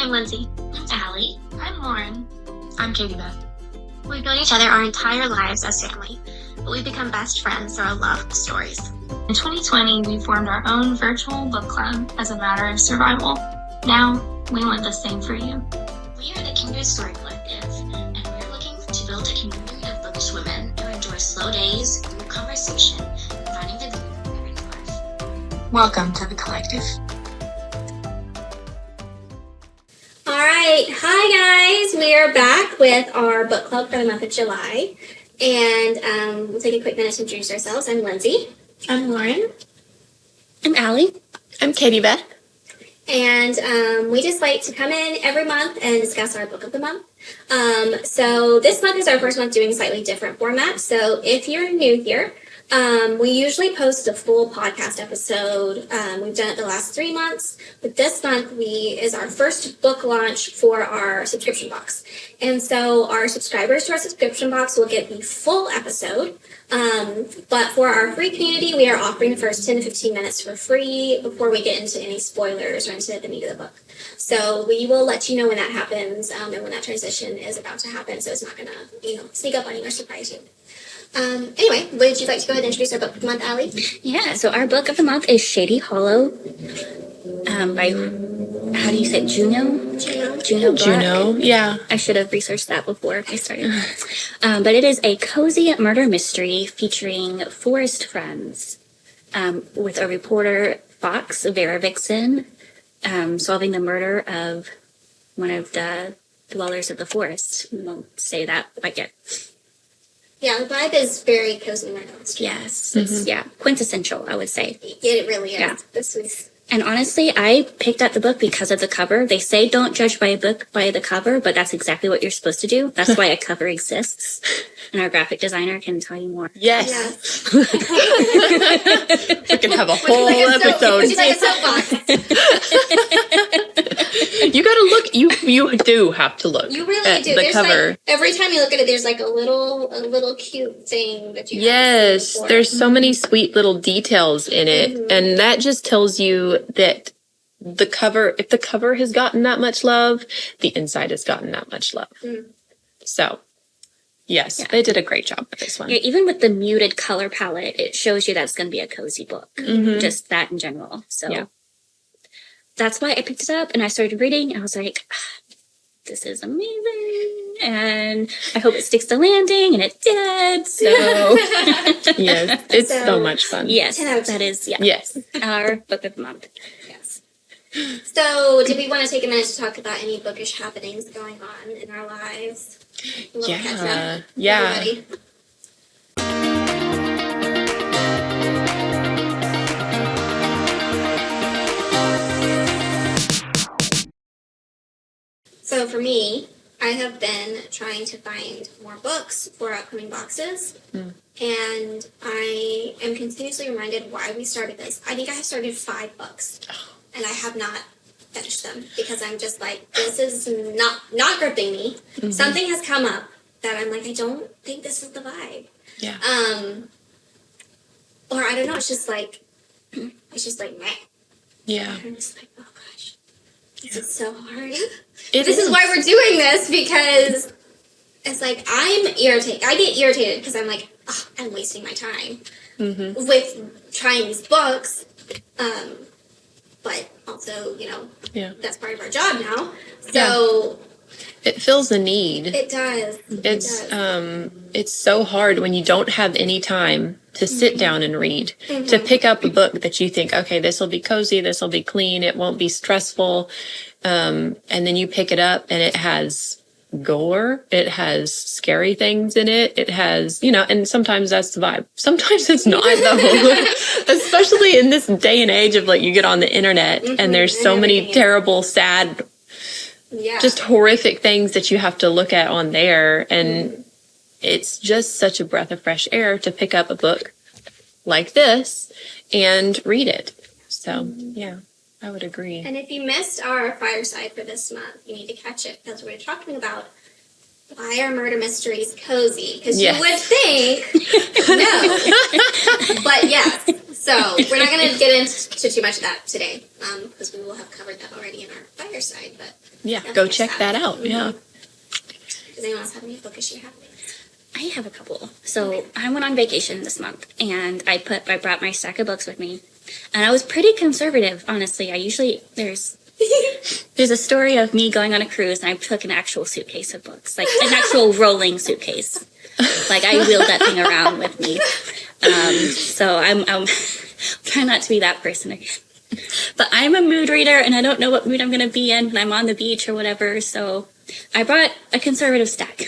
I'm Lindsay. I'm Allie. I'm Lauren. I'm Katie Beth. We've known each other our entire lives as family, but we've become best friends through our love of stories. In 2020, we formed our own virtual book club as a matter of survival. Now, we want the same for you. We are the Kindred Story Collective, and we're looking to build a community of bookish women who enjoy slow days, group conversation, and finding the beauty in everyday life. Welcome to the collective. All right. Hi, guys. We are back with our book club for the month of July. And we'll take a quick minute to introduce ourselves. I'm Lindsay. I'm Lauren. I'm Allie. I'm Katie Beth. And we just like to come in every month and discuss our book of the month. So this month is our first month doing a slightly different format. So if you're new here, we usually post a full podcast episode. We've done it the last 3 months, but this month is our first book launch for our subscription box. And so our subscribers to our subscription box will get the full episode. But for our free community, we are offering the first 10 to 15 minutes for free before we get into any spoilers or into the meat of the book. So we will let you know when that happens, and when that transition is about to happen. So it's not going to, sneak up on you or surprise you. Anyway, would you like to go ahead and introduce our book of the month, Allie? Yeah, so our book of the month is Shady Hollow by, how do you say it, Juno? Juno Black. Juno, yeah. I should have researched that before I started. But it is a cozy murder mystery featuring forest friends with a reporter, Fox, Vera Vixen, solving the murder of one of the dwellers of the forest. We won't say that quite yet. Yeah, the vibe is very cozy murder mystery. Yes, it's quintessential, I would say. It really is. Yeah. This was... And honestly, I picked up the book because of the cover. They say don't judge by a book by the cover, but that's exactly what you're supposed to do. That's why a cover exists. And our graphic designer can tell you more. Yes. We can have a whole episode. Would you like a soapbox? You gotta look. You do have to look. You really at do. The There's cover. like, every time you look at it, there's like a little cute thing that you Yes, have to there's so many sweet little details in it, and that just tells you that the cover, if the cover has gotten that much love, the inside has gotten that much love. So, yes, they did a great job with this one. Yeah, even with the muted color palette, it shows you that it's going to be a cozy book. Just that in general. So that's why I picked it up and I started reading and I was like, this is amazing. And I hope it sticks to landing, and it did. So Yes, it's so much fun. yes, 10 out of 10. that is Yes. our book of the month. Yes. So, did we want to take a minute to talk about any bookish happenings going on in our lives? A little catch up. Yeah. Everybody. So for me, I have been trying to find more books for upcoming boxes, and I am continuously reminded why we started this. I think I have started 5 books, and I have not finished them because I'm just like, this is not gripping me. Something has come up that I'm like, I don't think this is the vibe. Yeah. Or I don't know. It's just like meh. Yeah. I'm just like, oh gosh, this is so hard. This is why we're doing this, because it's like I'm irritated. I get irritated because I'm like, oh, I'm wasting my time with trying these books. But also, that's part of our job now. So it fills a need. it does. It's so hard when you don't have any time to sit down and read, to pick up a book that you think, okay, this will be cozy, this will be clean, it won't be stressful. And then you pick it up and it has gore, it has scary things in it, it has, and sometimes that's the vibe. Sometimes it's not though. Especially in this day and age of you get on the internet and there's so many terrible, sad, just horrific things that you have to look at on there. And it's just such a breath of fresh air to pick up a book like this and read it. So, yeah, I would agree. And if you missed our fireside for this month, you need to catch it because we're talking about why are murder mysteries cozy? Because you would think no. But yes. So we're not going to get into too much of that today, because we will have covered that already in our fireside. But Yeah, go check that out. Yeah. Does anyone else have any bookish you have? I have a couple. So I went on vacation this month, and I brought my stack of books with me, and I was pretty conservative, honestly. There's a story of me going on a cruise, and I took an actual suitcase of books, like an actual rolling suitcase. Like I wheeled that thing around with me. So I'm trying not to be that person again. But I'm a mood reader, and I don't know what mood I'm going to be in when I'm on the beach or whatever. So I brought a conservative stack.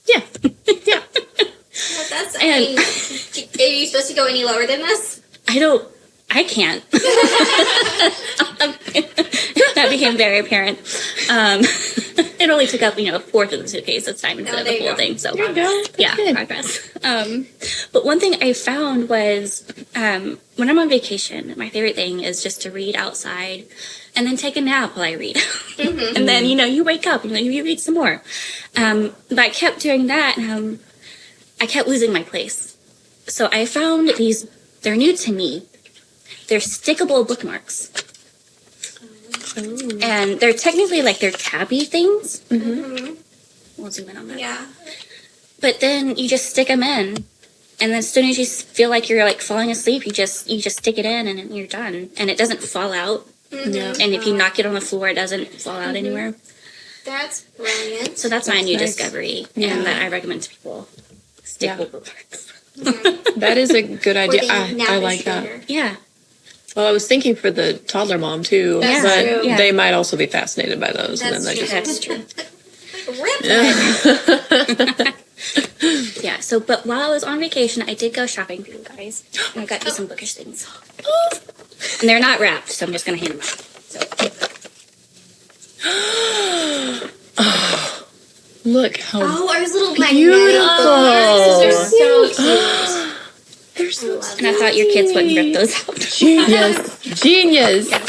Yeah. Yeah. But that's, I mean, are you supposed to go any lower than this? I can't. That became very apparent. It only took up, a fourth of the suitcase this time instead of the whole thing. So, yeah, progress. But one thing I found was when I'm on vacation, my favorite thing is just to read outside and then take a nap while I read. Mm-hmm. And then, you wake up and you read some more. But I kept doing that and I kept losing my place. So I found they're new to me. They're stickable bookmarks. Oh. And they're technically they're tabby things. Mm-hmm. We'll zoom in on that. Yeah. But then you just stick them in. And then as soon as you feel like you're falling asleep, you just stick it in and you're done. And it doesn't fall out. Mm-hmm. And if you knock it on the floor, it doesn't fall out anywhere. That's brilliant. So that's my new discovery. Yeah. And that I recommend to people. Stickable bookmarks. Mm-hmm. That is a good idea. I like that. Yeah. Well, I was thinking for the toddler mom too, That's but true. they might also be fascinated by those. That's true. Rip. Yeah. So, but while I was on vacation, I did go shopping for you guys. And I got you some bookish things. And they're not wrapped, so I'm just gonna hand them out. So. Oh, look how Ours little beautiful. They're so cute. They're so And I thought your kids wouldn't rip those out. genius. Genius. Yeah.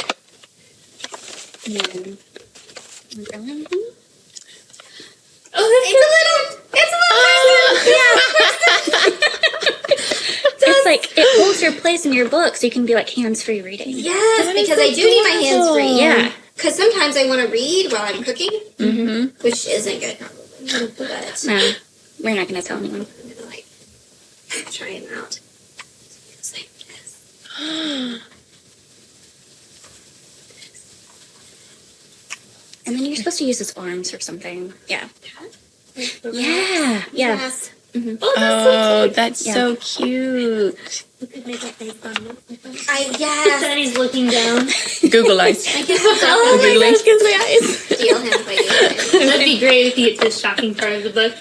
It's a little It's it holds your place in your book, so you can be hands-free reading. Yes, because I do need my hands free. Yeah. Because sometimes I want to read while I'm cooking, Mm-hmm. which isn't good probably. But No, we're not going to tell anyone. I'm gonna try them out. It's like this. And then you're supposed to use his arms or something. Yeah. Yeah. Yeah. Yes. Mm-hmm. Oh, that's so cute. Yes. Daddy's looking down. Google eyes. Oh my gosh, gives me eyes. Steal him by you. That'd be great if you get to the shocking part of the book.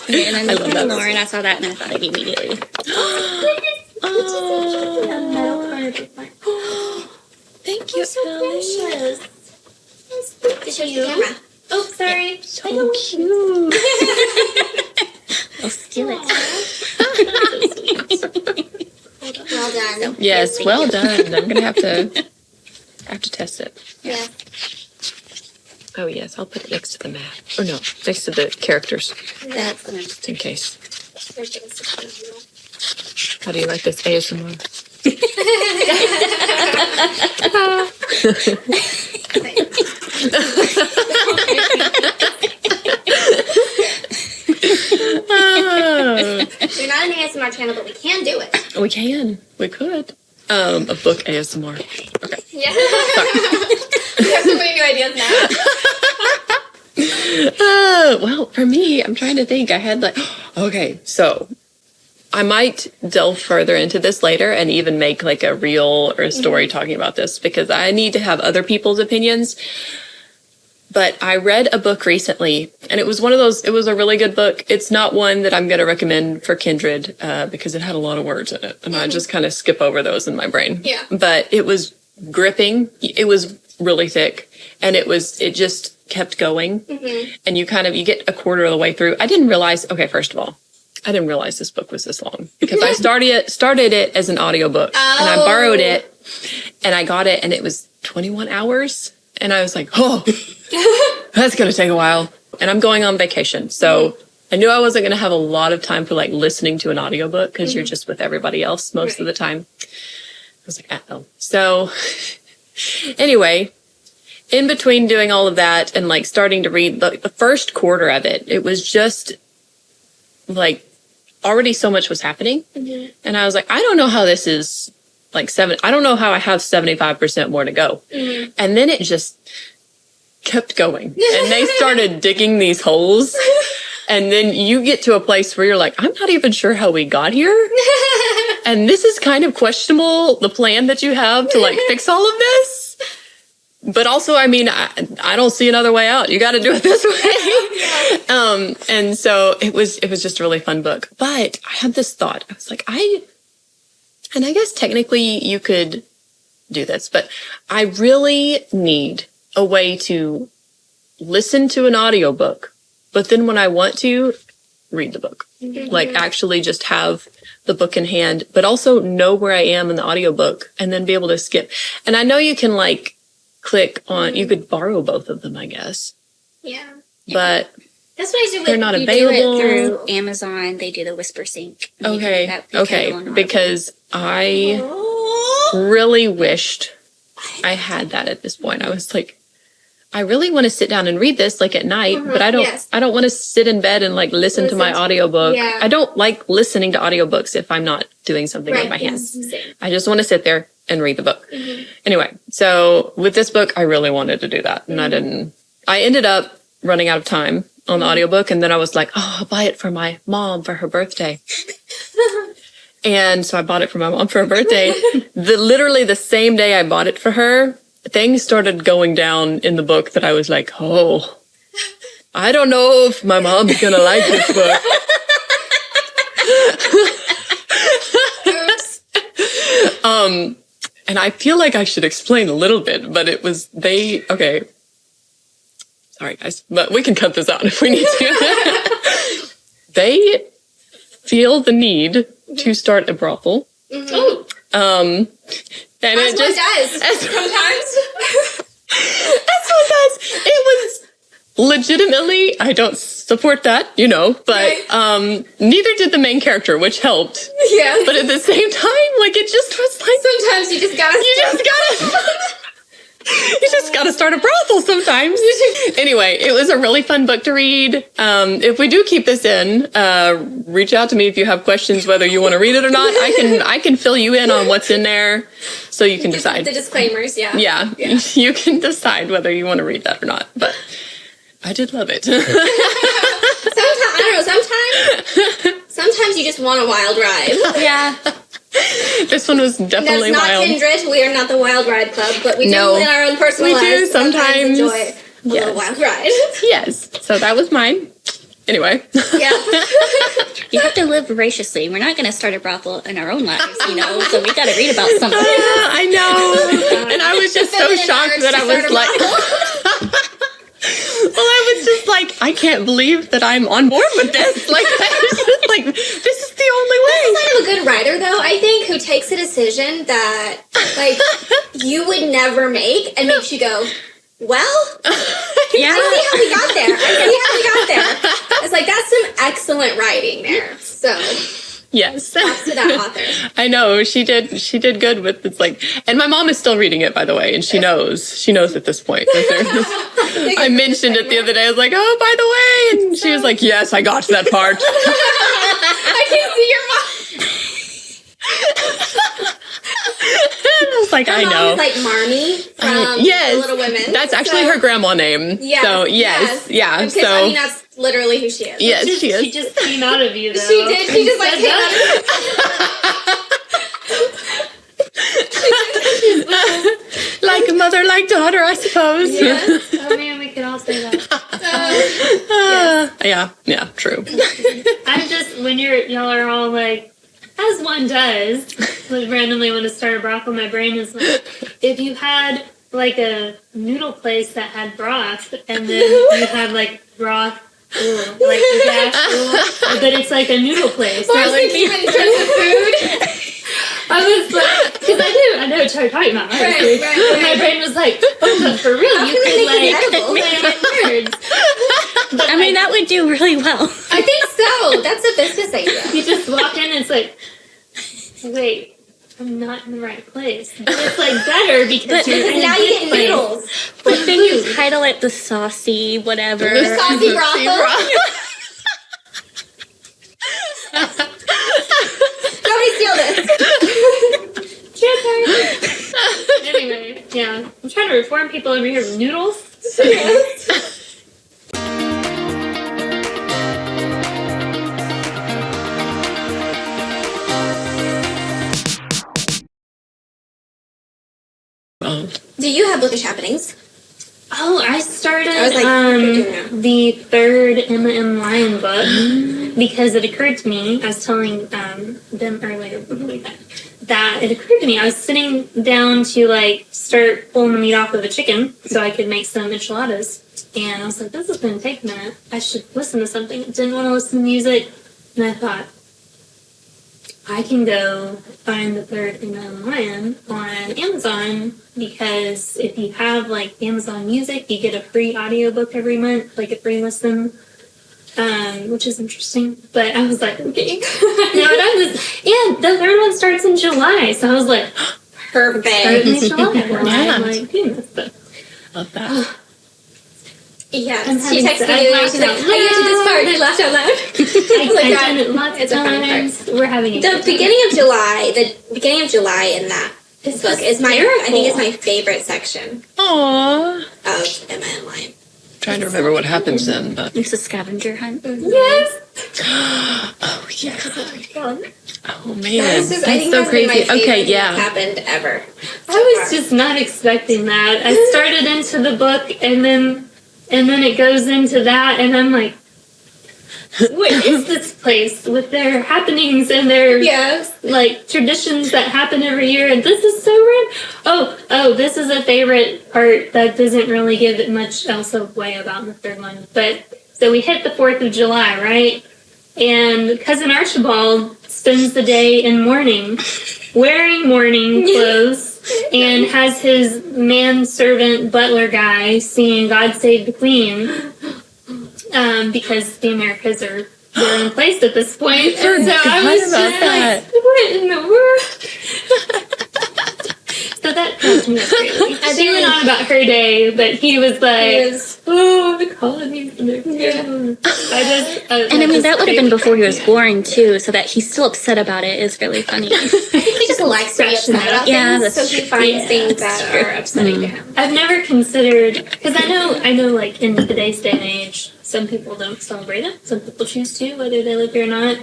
Okay, and then I love that. Lauren, I saw that and I thought of you immediately. Thank you, Ellie. Just show you the camera. Oh, sorry. So cute. I'll steal it. Well done. Yes, well done. I'm gonna have to test it. Yeah. Oh yes, I'll put it next to the map. Or no, next to the characters, That's nice. just in case. How do you like this ASMR? We're not an ASMR channel, but we can do it. We can. We could. A book ASMR. Okay. Yeah. We have so many new ideas now. Well, for me, I'm trying to think. I had okay, so I might delve further into this later and even make a reel or a story talking about this because I need to have other people's opinions. But I read a book recently and it was one of those, it was a really good book. It's not one that I'm going to recommend for Kindred because it had a lot of words in it and I just kind of skip over those in my brain. Yeah. But it was gripping. It was really thick and it just kept going. Mm-hmm. And you get a quarter of the way through. I didn't realize, first of all, I didn't realize this book was this long because I started it as an audiobook and I borrowed it and I got it and it was 21 hours. And I was like, oh, that's going to take a while. And I'm going on vacation. So I knew I wasn't going to have a lot of time for like listening to an audiobook because you're just with everybody else most of the time. I was like, oh. So anyway, in between doing all of that and like starting to read the first quarter of it, it was just like already so much was happening. And I was like, I don't know how this is like I don't know how I have 75% more to go. And then it just kept going and they started digging these holes. And then you get to a place where you're like, I'm not even sure how we got here. And this is kind of questionable, the plan that you have to like fix all of this. But also, I mean, I don't see another way out. You got to do it this way. And so it was just a really fun book. But I had this thought. I was like, and I guess technically you could do this, but I really need a way to listen to an audiobook, but then when I want to read the book, like actually just have the book in hand, but also know where I am in the audiobook and then be able to skip. And I know you can like click on, you could borrow both of them, I guess. Yeah. That's But what I do. they're not you available do it through Amazon. They do the Whisper Sync. You can do okay, that through Kindle and Audible. because I really wished I had that at this point. I was like, I really want to sit down and read this like at night, but I don't want to sit in bed and like listen to my audiobook. Yeah. I don't like listening to audiobooks if I'm not doing something with my hands. Same. I just want to sit there and read the book. Anyway, so with this book, I really wanted to do that. And I ended up running out of time on the audiobook. And then I was like, oh, I'll buy it for my mom for her birthday. And so I bought it for my mom for her birthday. Literally the same day I bought it for her, things started going down in the book that I was like, oh, I don't know if my mom's going to like this book. And I feel like I should explain a little bit, but it was, okay. Sorry, guys, but we can cut this out if we need to. They feel the need to start a brothel. And That's it just what it does. Sometimes. That's what it does. It was legitimately, I don't support that, but neither did the main character, which helped. Yeah. But at the same time, like it just was like Sometimes you just gotta start a brothel sometimes. Anyway, it was a really fun book to read. If we do keep this in, reach out to me if you have questions whether you want to read it or not. I can fill you in on what's in there so you can decide. The disclaimers, yeah. Yeah, you can decide whether you want to read that or not. But I did love it. Sometimes you just want a wild ride. Yeah. This one was definitely That's not wild. Kindred. We are not the Wild Ride Club, but we No. do in our own personal We lives do sometimes. enjoy a little wild ride. Yes. So that was mine. Anyway. Yeah. You have to live voraciously. We're not going to start a brothel in our own lives, so we got to read about something. Yeah, I know. And I was just so shocked that I was like, well, I was just like, I can't believe that I'm on board with this. Like, I was just like, this is the only way. That's kind of a good writer, though, I think, who takes a decision that, like, you would never make and makes you go, well, Yeah. I see how we got there. It's like, that's some excellent writing there. So, Yes. props to that author. I know she did good with it's like, and my mom is still reading it, by the way, and she knows at this point. I mentioned it the other day. I was like, oh, by the way, and she was like, yes, I got to that part. I can see your mom. I was like, I Her know. mom is like Marmee from Yes, Little Women. that's actually her grandma name. Yes, So yes. Yeah. Because, So I mean, that's literally who she is. yes, she is. She just came out of you, though. She did. She just like Said came out of Like a mother, like daughter, I suppose. Yes. Oh man, we could all say that. Yeah, true. I'm just when y'all are all like, as one does, like randomly want to start a brothel. My brain is like, if you had like a noodle place that had broth, and then you have like broth, like gas, but it's like a noodle place. That would be in terms of food. I was like, because I know what you're talking about. Obviously. Right. And my brain was like, oh, but for real, you could make it edible. like play with words. I mean, that would do really well. I think so. That's a business idea. You just walk in and it's like, wait, I'm not in the right place. But it's like better because you're in a Now you good get place. noodles. But then you title it the saucy whatever. The saucy brothel. Nobody steal this. Anyway, yeah. I'm trying to reform people over here with noodles. Do you have bookish happenings? Oh, I started I was like, what are you doing now? the third Emma M. Lyon book because it occurred to me, I was telling them earlier that it occurred to me, I was sitting down to like start pulling the meat off of a chicken so I could make some enchiladas. And I was like, this is going to take a minute. I should listen to something. I didn't want to listen to music. And I thought, I can go find the third Emma M. Lyon on Amazon because if you have like Amazon Music, you get a free audiobook every month, like a free listen, which is interesting. But I was like, okay. Now the third one starts in July, so I was like, Perfect. starting in July. Yeah. I'm like, goodness. But Love that. Yeah, I'm she having texted to- me I and she's like, laughed I get to this part and I laughed out loud. I've done it lots of It's a fun part. times. We're having a The good time. beginning of July in that book is I think it's my favorite section Aww. of Emma and Lyon. Trying to remember what happens then, but It's a scavenger hunt. Yes. oh yeah. Fun. Oh man, I that's think so that's been my crazy. favorite Okay, thing that's yeah. happened ever. I was just not expecting that. I started into the book and then it goes into that and I'm like, what is this place with their happenings and their Yes. like traditions that happen every year and this is so random. Oh, this is a favorite part that doesn't really give it much else away about the third one. But so we hit the 4th of July, right? And Cousin Archibald spends the day in mourning, wearing mourning clothes, and has his manservant butler guy singing God Save the Queen, because the Americas are they're in place at this point. And so I was just about that. like, what in the world? So that cracked me up greatly. She went on about her day, but he was like, oh, the colonies and their And I mean, that would have been before he was born, too, so that he's still upset about it is really funny. He just likes to be upset about Yeah, things, so that's he true. finds Yeah, things that's that true. are upsetting to him. I've never considered, because I know, like in today's day and age, some people don't celebrate it. Some people choose to, whether they live here or not.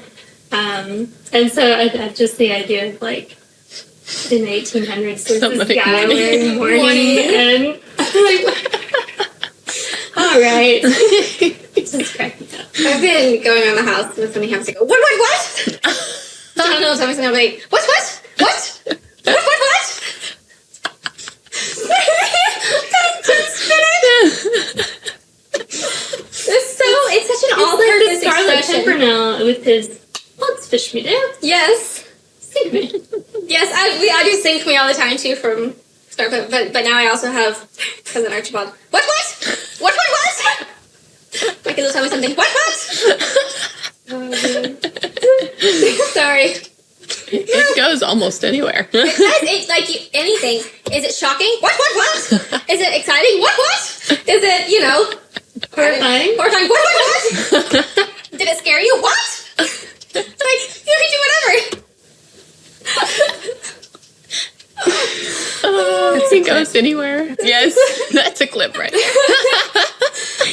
And so I've just the idea of like in the 1800s, there's Somebody this guy mourning. wearing mourning, and I'm like, all right, just crack me up. I've been going around the house with somebody having to go, what? Someone will tell me something, I'll be like, what? It's such an all-purpose Scarlet expression. Pimpernel with his let's fish me down, Yes. sink me. Yes, I do sing me all the time too from Star, but now I also have Cousin Archibald. What? My kids will tell me something. What? Sorry. It goes almost anywhere. It's like anything. Is it shocking? What? Is it exciting? What? Is it, Horrifying. horrifying? What? Did it scare you? What? Like, you can do whatever. It goes anywhere. Yes, that's a clip right there.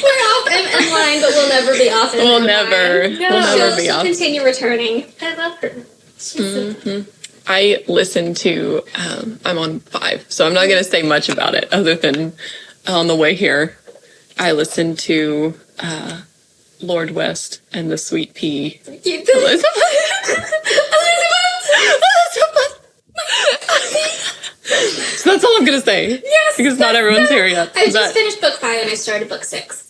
We're off in line, but we'll never be off in We'll line. never be She'll off. continue returning. I love her. I listen to, I'm on 5, so I'm not going to say much about it other than on the way here, I listened to Lord West and the Sweet Pea. Elizabeth. So that's all I'm going to say. Yes. Because not everyone's here yet. I just But- finished book 5 and I started book 6.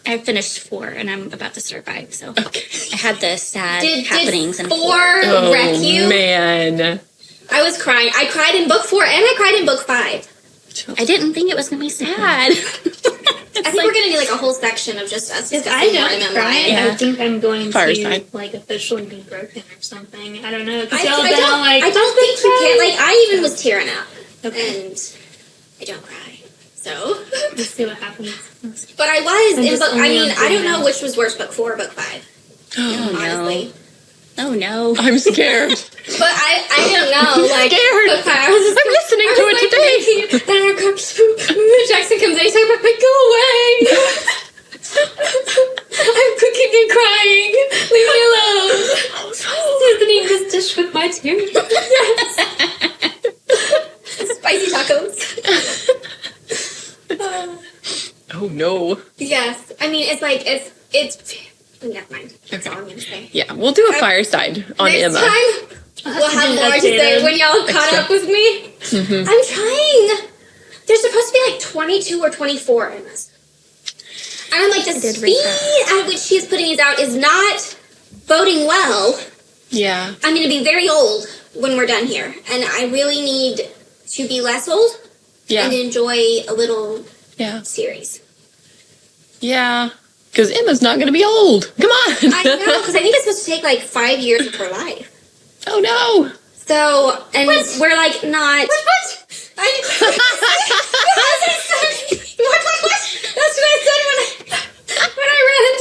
I finished 4, and I'm about to start 5, so Okay. I had the sad Did happenings in 4 Oh, wreck you? man. I was crying. I cried in book 4 and I cried in book 5. I didn't think it was going to be sad. I think we're gonna do like a whole section of just us If I discussing more don't cry, MMY. Yeah. I think I'm going Fireside. to like officially be broken or something. I don't know. 'Cause I y'all been all like, I don't think you can. Like, I even was tearing up, Okay. and I don't cry. So, Let's see what happens. but I was I'm in just book. I only mean, on I don't know now. which was worse, book 4 or book 5. Oh Honestly, no. Oh no. I'm scared. but I don't know. Like scared. book 5, I was just I'm listening to it today. Then our when Jackson comes in, he's like, "Go away! I'm cooking and crying. Leave me alone." Seasoning this dish with my tears. Yes. Spicy tacos. Oh no. Yes, I mean it's like it's. Never mind. That's all I'm gonna say. Yeah, we'll do a fireside on Next Emma. time we'll have be more to say updated. when y'all caught Extra. up with me. I'm trying. There's supposed to be like 22 or 24 Emmas, and I'm like the did read speed at which she's putting these out is not boding well. Yeah. I'm gonna be very old when we're done here, and I really need to be less old and Yeah. enjoy a little Yeah. series. Yeah. Because Emma's not going to be old. Come on. I know, because I think it's supposed to take like 5 years of her life. Oh no. So, and we're like not. What? I what? That's what I said when I read.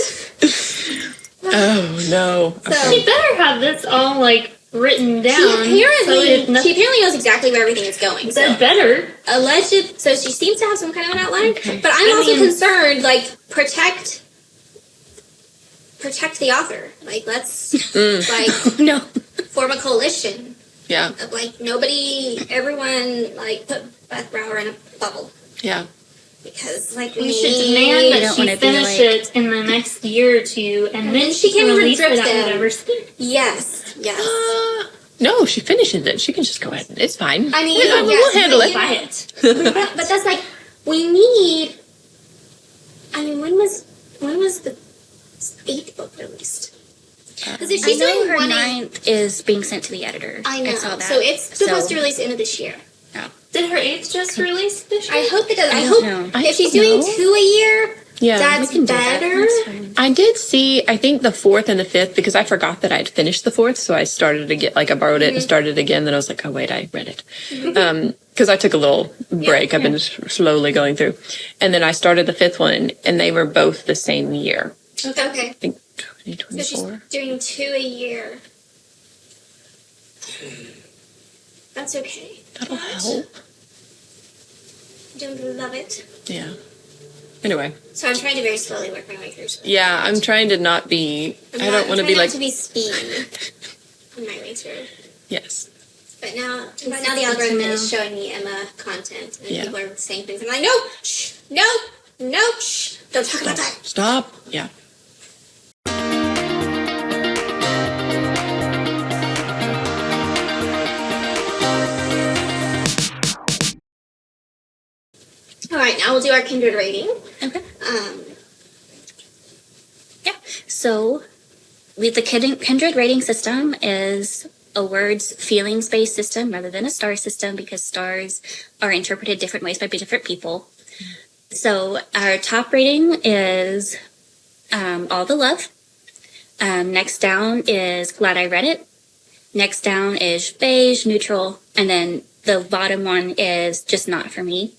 Oh no. So, You better have this all like written down. she apparently, she knows exactly where everything is going. So, said better. alleged. So she seems to have some kind of an outline. Okay. But I'm I also mean- concerned. Like protect the author. Like let's like No. form a coalition. Yeah. Of, like everyone like put Beth Brower in a bubble Yeah. because like we We should need. demand You that don't she wanna be finish like- it in the next year or two, and then she can even release drip it at them. whatever speed. Yes. No, she finishes it. She can just go ahead. It's fine. I mean, we'll yes, handle but it. you know- but that's like we need. I mean, when was the 8th book released? Because if I she's know doing her one, 9th is being sent to the editor. I know. saw that. So it's supposed So- to release the end of this year. Did her 8th just release this year? I hope it does. I I hope don't know. if she's don't doing know. 2 a year, Yeah. that's We can do that. better. That's fine. I did see, I think the 4th and the 5th, because I forgot that I'd finished the 4th, so I started to get, like, I borrowed it and started it again, then I was like, oh, wait, I read it. Because I took a little break. I've been slowly going through. And then I started the 5th one, and they were both the same year. Okay. I think So she's 2024. doing 2 a year. That's okay. That'll help. I don't love it. Yeah. Anyway. So I'm trying to very slowly work my way through. Yeah, I'm trying to not be, I don't want to be I'm like, trying not to be speedy on my way through. yes. But now the good to algorithm know. is showing me Emma content, and Yeah. people are saying things. I'm like, no, shh, no, shh, don't talk about that. Stop. Yeah. All right, now we'll do our kindred rating. Okay. Um, Yeah. So, the Kindred rating system is a words feelings based system rather than a star system because stars are interpreted different ways by different people. So, our top rating is All the Love. Next down is Glad I Read It. Next down is Beige, Neutral. And then the bottom one is Just Not For Me.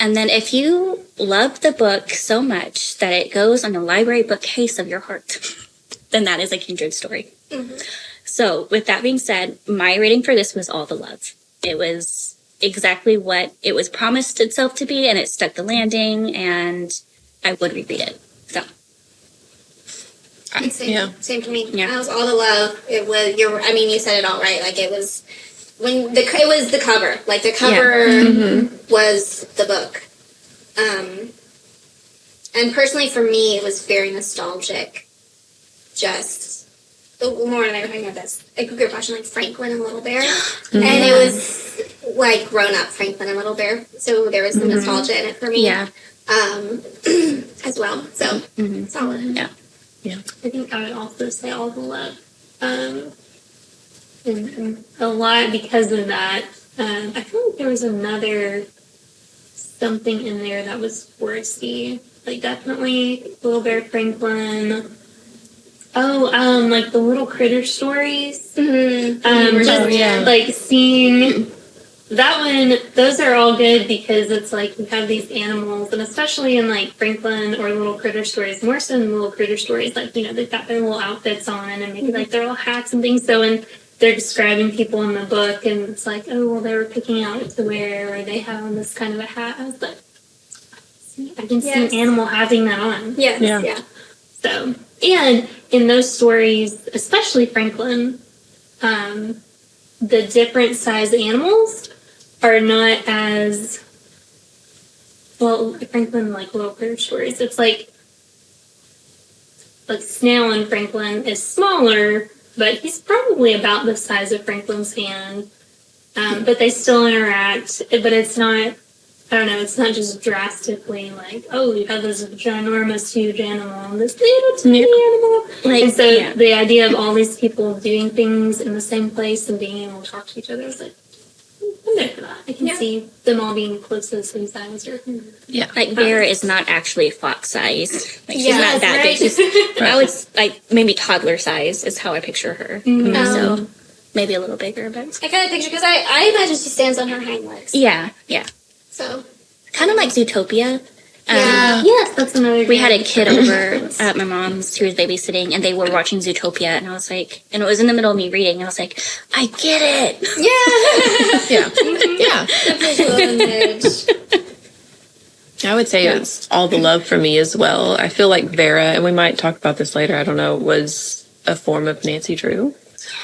And then if you love the book so much that it goes on the library bookcase of your heart, then that is a kindred story. So with that being said, my rating for this was All the Love. It was exactly what it was promised itself to be, and it stuck the landing, and I would reread it. So same for me. Yeah. That was all the love. It was I mean, you said it all right. Like it was it was the cover. Like the cover was the book. And personally, for me, it was very nostalgic. Just the more and I were talking about this, I grew up watching like Franklin and Little Bear, and it was like grown up Franklin and Little Bear. So there was some nostalgia in it for me. yeah, As well. So solid. yeah. I think I would also say All the Love. And a lot because of that. I feel like there was another something in there that was foresty. like definitely Little Bear Franklin. Oh, like the little critter stories. Mm-hmm. Like seeing that one. Those are all good because it's like you have these animals, and especially in like Franklin or Little Critter Stories, more so than Little Critter Stories. Like they've got their little outfits on, and maybe like their little hats and things. So and they're describing people in the book, and it's like, oh well, they were picking out what to wear, or they have on this kind of a hat. I was like, I can see an animal having that on. Yes. Yeah. So, and in those stories, especially Franklin, the different size animals are not as well. Franklin, like Little Critter Stories, it's like Snail in Franklin is smaller, but he's probably about the size of Franklin's hand. But they still interact, but it's not. I don't know, it's not just drastically like, oh, you have this ginormous, huge animal and this little tiny animal. Like, and so the idea of all these people doing things in the same place and being able to talk to each other is like, I'm there for that. I can see them all being close to the same size. Like Vera is not actually fox size. Like she's Yeah, not that right. big. She's I would like maybe toddler size is how I picture her. So maybe a little bigger, but I kind of picture, because I imagine she stands on her hind legs. yeah. So Kind of like Zootopia. Yes, that's another. We had a kid over at my mom's who was babysitting, and they were watching Zootopia, and I was like, and it was in the middle of me reading, and I was like, I get it. Yeah. Yeah. The visual image. I would say it's all the love for me as well. I feel like Vera, and we might talk about this later, I don't know, was a form of Nancy Drew.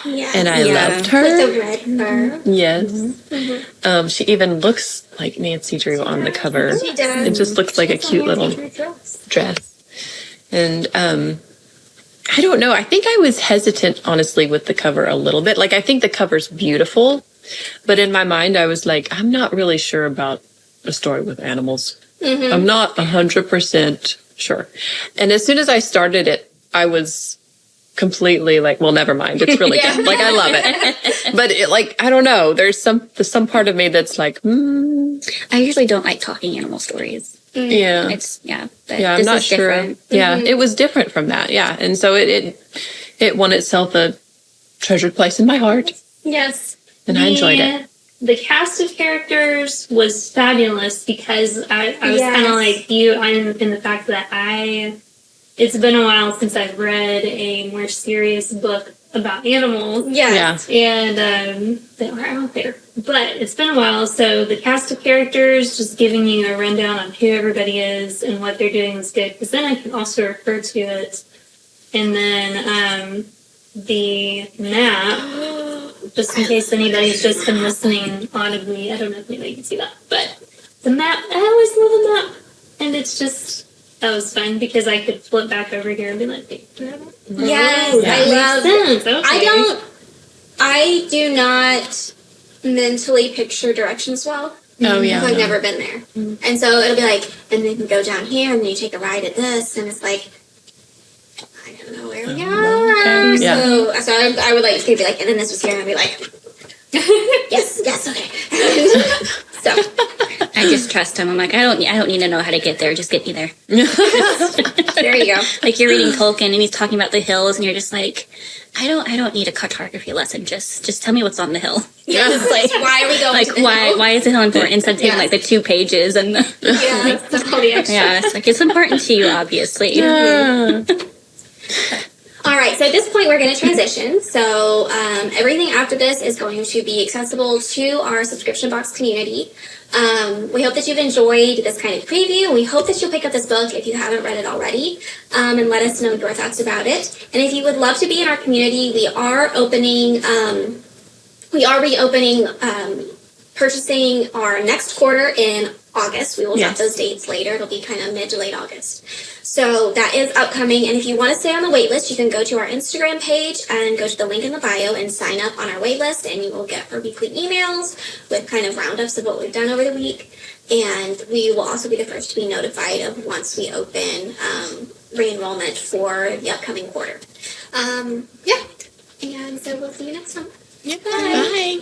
Yeah. And I loved her. With the red fur. Yes. She even looks like Nancy Drew on the cover. She does. It just looks like a cute little dress. And I don't know. I think I was hesitant, honestly, with the cover a little bit. Like, I think the cover's beautiful, but in my mind, I was like, I'm not really sure about a story with animals. I'm not 100% sure. And as soon as I started it, I was completely like, well, never mind. It's really good. Like, I love it. But it, like, I don't know. There's some part of me that's like, I usually don't like talking animal stories. yeah. It's but Yeah, I'm this not is sure. different. Yeah, it was different from that. Yeah, and so it won itself a treasured place in my heart, Yes. and I enjoyed it. The cast of characters was fabulous because I was Yes. kind of like you in the fact that it's been a while since I've read a more serious book about animals. Yes. Yeah. And they were out there. But it's been a while, so the cast of characters, just giving you a rundown on who everybody is and what they're doing is good, because then I can also refer to it. And then the map, just in case anybody's just been listening audibly, I don't know if anybody can see that, but the map, I always love a map. And it's just, that was fun because I could flip back over here and be like, Yes, oh, I that love. makes sense. Okay. I do not mentally picture directions well. Oh yeah. I've never been there. And so it'll be like, and then you go down here, and then you take a ride at this, and it's like, I don't know where we are. Okay. Yeah. So I would like, it's gonna be like, and then this was here, and I'd be like, yes, okay. So I just trust him. I'm like, I don't need to know how to get there. Just get me there. there you go. Like you're reading Tolkien and he's talking about the hills, and you're just like, I don't need a cartography lesson. Just tell me what's on the hill. Yeah, it's like, why are we going? Like to the why hill? is the hill important instead of taking like the 2 pages and the Yeah, that's all the extra. yeah, it's like it's important to you, obviously. Yeah. All right, so at this point, we're going to transition. So everything after this is going to be accessible to our subscription box community. We hope that you've enjoyed this kind of preview. We hope that you'll pick up this book if you haven't read it already, and let us know your thoughts about it. And if you would love to be in our community, we are reopening purchasing our next quarter in August. We will drop those dates later. It'll be kind of mid to late August. So that is upcoming. And if you want to stay on the wait list, you can go to our Instagram page and go to the link in the bio and sign up on our wait list, and you will get our weekly emails with kind of roundups of what we've done over the week. And we will also be the first to be notified of once we open re-enrollment for the upcoming quarter. And so we'll see you next time. Bye.